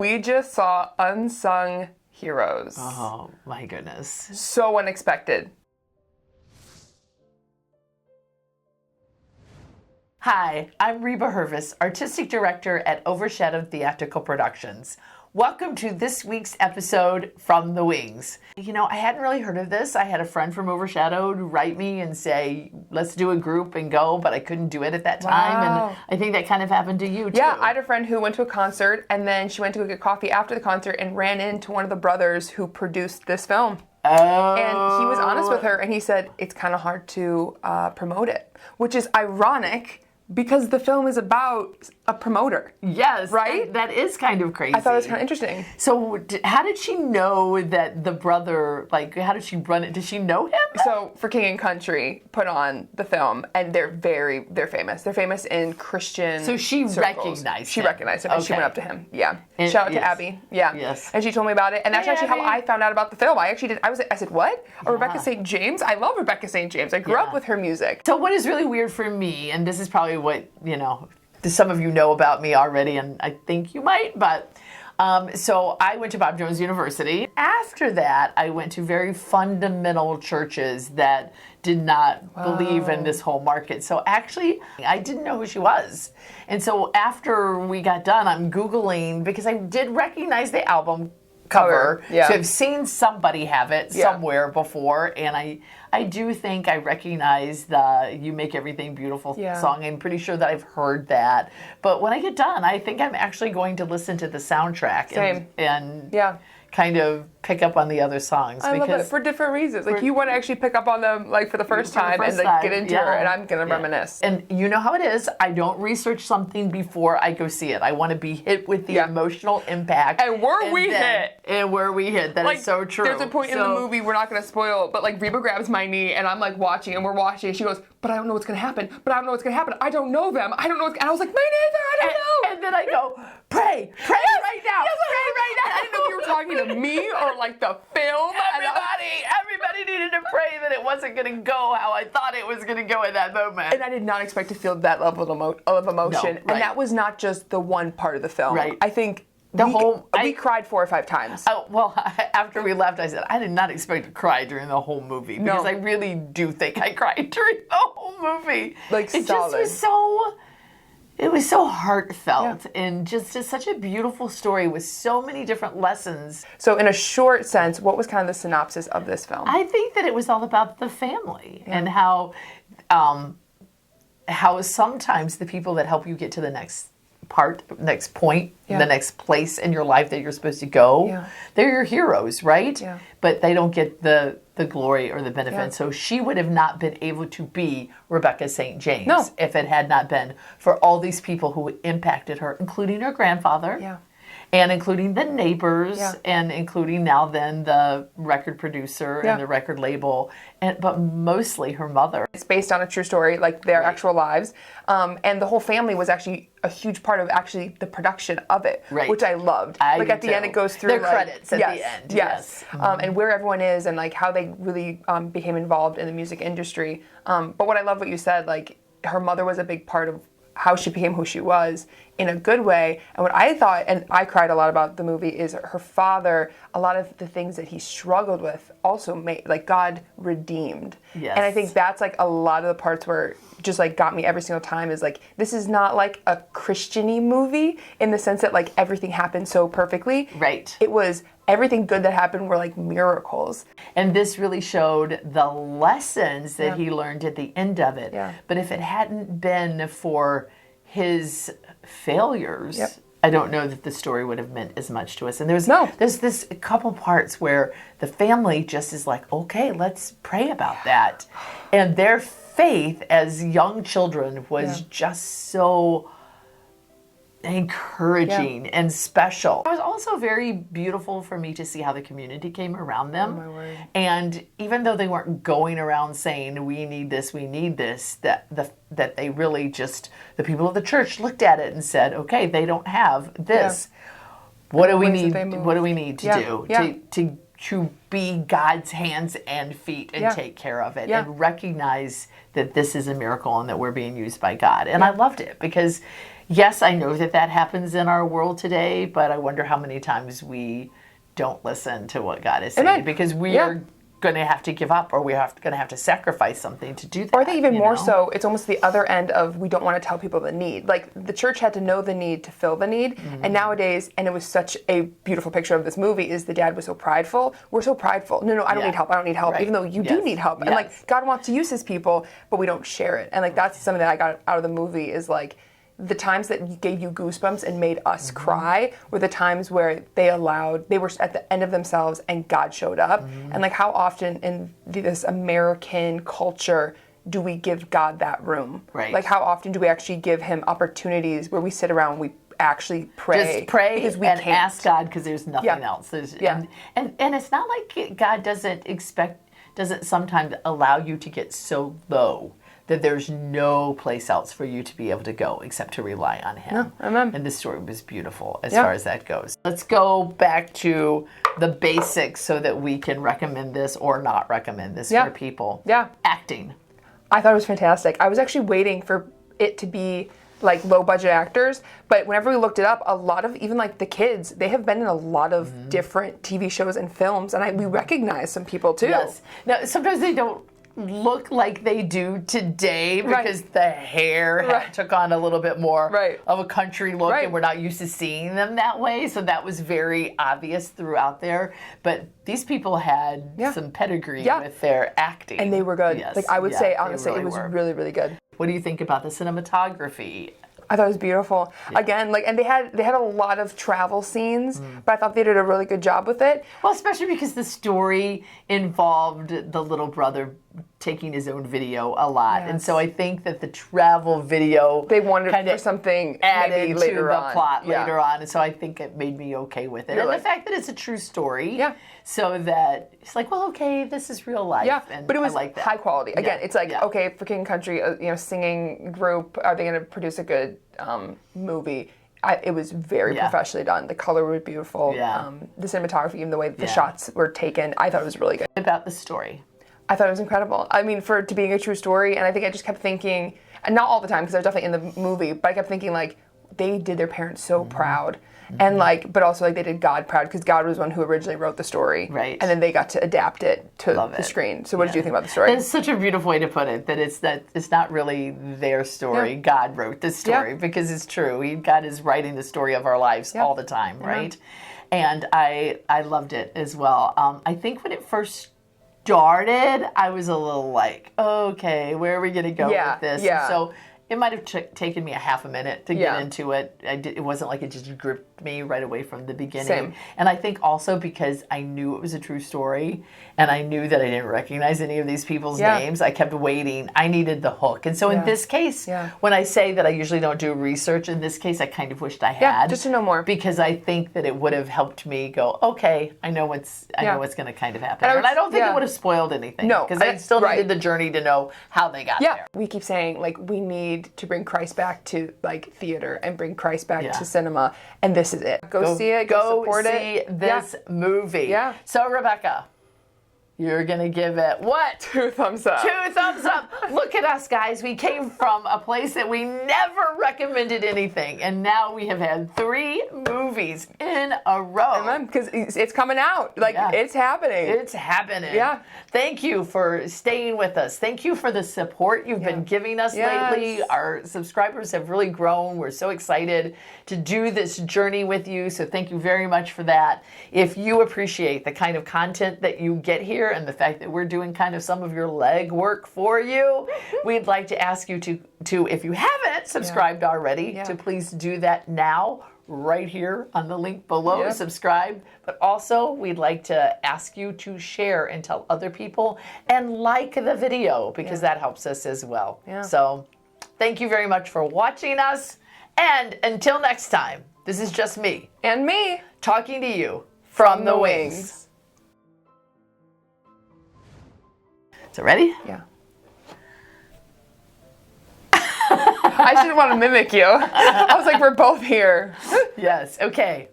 We just saw Unsung Heroes. Oh, my goodness. So unexpected. Hi, I'm Reba Hervis, Artistic Director at Overshadowed Theatrical Productions. Welcome to this week's episode from the Wings. You know, I hadn't really heard of this. I had a friend from Overshadowed write me and say, let's do a group and go, but I couldn't do it at that time. Wow. And I think that kind of happened to you, too. Yeah, I had a friend who went to a concert, and then she went to go get coffee after the concert and ran into one of the brothers who produced this film. Oh. And he was honest with her, and he said it's kind of hard to promote it, which is ironic because the film is about a promoter. Yes. Right? That is kind of crazy. I thought it was kind of interesting. So how did she know that the brother, like, how did she run it? Did she know him? So For King and Country put on the film, and they're famous. They're famous in Christian So she circles. recognized She him. recognized him, and she Okay. went up to him. Yeah. And- Shout out to yes. Abby. Yeah. Yes. And she told me about it, and that's Hey, actually how Abby. I found out about the film. I said, what? Oh, Rebecca Yeah. St. James? I love Rebecca St. James. I grew up Yeah. with her music. So what is really weird for me, and this is probably what, you know, some of you know about me already, and I think you might, but so I went to Bob Jones University. After that, I went to very fundamental churches that did not believe in this whole market. So actually, I didn't know who she was. And so after we got done, I'm Googling, because I did recognize the album cover. Yeah. So I've seen somebody have it Yeah. somewhere before, and I do think I recognize the You Make Everything Beautiful Yeah. song. I'm pretty sure that I've heard that. But when I get done, I think I'm actually going to listen to the soundtrack and Yeah. kind of pick up on the other songs. I love it for different reasons. Like, you want to actually pick up on them, like, for the first time and, like, get into it, and I'm going to reminisce. And you know how it is. I don't research something before I go see it. I want to be hit with the emotional impact. And were we hit? And where we hit. That is so true. There's a point in the movie, we're not going to spoil, but, like, Reba grabs my knee, and I'm, like, watching, and we're watching, and she goes, but I don't know what's going to happen. But I don't know what's going to happen. I don't know them. I don't know what's... And I was like, me neither. I don't know. And then I go, pray right now. Pray right now. I didn't know if you were talking to me or, like, the film. Everybody needed to pray that it wasn't going to go how I thought it was going to go in that moment. And I did not expect to feel that level of emotion. No, right. And that was not just the one part of the film. Right. I think we cried 4 or 5 times. Oh, well, after we left, I said, I did not expect to cry during the whole movie. Because I really do think I cried during the whole movie. Like, it solid. It was so heartfelt and just such a beautiful story with so many different lessons. So in a short sense, what was kind of the synopsis of this film? I think that it was all about the family and how sometimes the people that help you get to the next point, the next place in your life that you're supposed to go, they're your heroes, right? Yeah. But they don't get the glory or the benefit. Yeah. So she would have not been able to be Rebecca St. James if it had not been for all these people who impacted her, including her grandfather. And including the neighbors, and including now then the record producer and the record label, but mostly her mother. It's based on a true story, like their actual lives. And the whole family was actually a huge part of actually the production of it, which I loved. Like at the end it goes through their credits at the end. Yes. And where everyone is and like how they really became involved in the music industry. But what I love what you said, like her mother was a big part of how she became who she was in a good way. And what I thought, and I cried a lot about the movie, is her father, a lot of the things that he struggled with also made, like God redeemed. Yes. And I think that's like a lot of the parts where just like got me every single time is like, this is not like a Christian-y movie in the sense that like everything happened so perfectly. Right. It was everything good that happened were like miracles. And this really showed the lessons that he learned at the end of it. Yeah. But if it hadn't been for his failures, I don't know that the story would have meant as much to us. And there's this couple parts where the family just is like, okay, let's pray about that. And their faith as young children was just so encouraging and special. It was also very beautiful for me to see how the community came around them. Oh, my word. And even though they weren't going around saying, we need this, that they really just, the people of the church looked at it and said, okay, they don't have this. What do we need to do to be God's hands and feet and take care of it and recognize that this is a miracle and that we're being used by God. And I loved it because yes, I know that that happens in our world today, but I wonder how many times we don't listen to what God is saying because we are going to have to give up, or we're going to have to sacrifice something to do that. Or I think even more so, it's almost the other end of we don't want to tell people the need. Like the church had to know the need to fill the need. And nowadays, and it was such a beautiful picture of this movie, is the dad was so prideful. We're so prideful. No, I don't need help. I don't need help. Right. Even though you do need help. And like God wants to use his people, but we don't share it. And like that's something that I got out of the movie is like, the times that gave you goosebumps and made us cry were the times where they were at the end of themselves and God showed up. And like how often in this American culture do we give God that room? Right. Like how often do we actually give him opportunities where we sit around and we actually pray? Just pray because we and can't. Ask God because there's nothing else. And it's not like God doesn't sometimes allow you to get so low that there's no place else for you to be able to go except to rely on him. No, amen. And this story was beautiful as far as that goes. Let's go back to the basics so that we can recommend this or not recommend this for people. Yeah. Acting. I thought it was fantastic. I was actually waiting for it to be like low budget actors, but whenever we looked it up, a lot of even like the kids, they have been in a lot of different TV shows and films, and we recognize some people too. Yes. Now, sometimes they don't look like they do today because the hair took on a little bit more of a country look and we're not used to seeing them that way, so that was very obvious throughout there. But these people had some pedigree with their acting, and they were good. Yes. Like I would say honestly it was really, really good. What do you think about the cinematography? I thought it was beautiful. Again, like, and they had a lot of travel scenes, but I thought they did a really good job with it. Well, especially because the story involved the little brother taking his own video a lot, and so I think that the travel video they wanted kind of something added maybe later to the on. plot later on, and so I think it made me okay with it. You're and right. The fact that it's a true story, so that it's like, well, okay, this is real life. Yeah, and but it was I like that. high quality. Again, it's like okay, for King and Country, singing group, are they going to produce a good movie? It was very professionally done. The color was beautiful. The cinematography, even the way the shots were taken, I thought it was really good. About the story. I thought it was incredible. I mean, for it to being a true story, and I think I just kept thinking, and not all the time because I was definitely in the movie, but I kept thinking like they did their parents so proud, and like, but also like they did God proud because God was one who originally wrote the story, right? And then they got to adapt it to the screen. So, what did you think about the story? It's such a beautiful way to put it. That it's not really their story. God wrote the story because it's true. God is writing the story of our lives all the time, right? And I loved it as well. I think when it first started, I was a little like, okay, where are we going to go with this? Yeah. And so it might have taken me a half a minute to get into it. It wasn't like it just gripped me right away from the beginning. Same. And I think also because I knew it was a true story and I knew that I didn't recognize any of these people's names, I kept waiting. I needed the hook. And so in this case, when I say that I usually don't do research, in this case I kind of wished I had. Yeah, just to know more. Because I think that it would have helped me go, okay, I know what's going to kind of happen. And I don't think it would have spoiled anything. No. Because I still needed the journey to know how they got there. We keep saying like we need to bring Christ back to like theater and bring Christ back to cinema, and this is it. Go see it. Go support it. Go see this movie. Yeah. So Rebecca, you're going to give it what? 2 thumbs up. 2 thumbs up. Look at us, guys. We came from a place that we never recommended anything, and now we have had 3 movies in a row. Because it's coming out. Like, it's happening. It's happening. Yeah. Thank you for staying with us. Thank you for the support you've been giving us lately. Our subscribers have really grown. We're so excited to do this journey with you, so thank you very much for that. If you appreciate the kind of content that you get here, and the fact that we're doing kind of some of your leg work for you, we'd like to ask you to if you haven't subscribed already, to please do that now, right here on the link below. Subscribe. But also, we'd like to ask you to share and tell other people and like the video because that helps us as well. So thank you very much for watching us. And until next time, this is just me. And me. Talking to you from the wings. So ready? Yeah. I didn't want to mimic you. I was like, we're both here. Yes. Okay.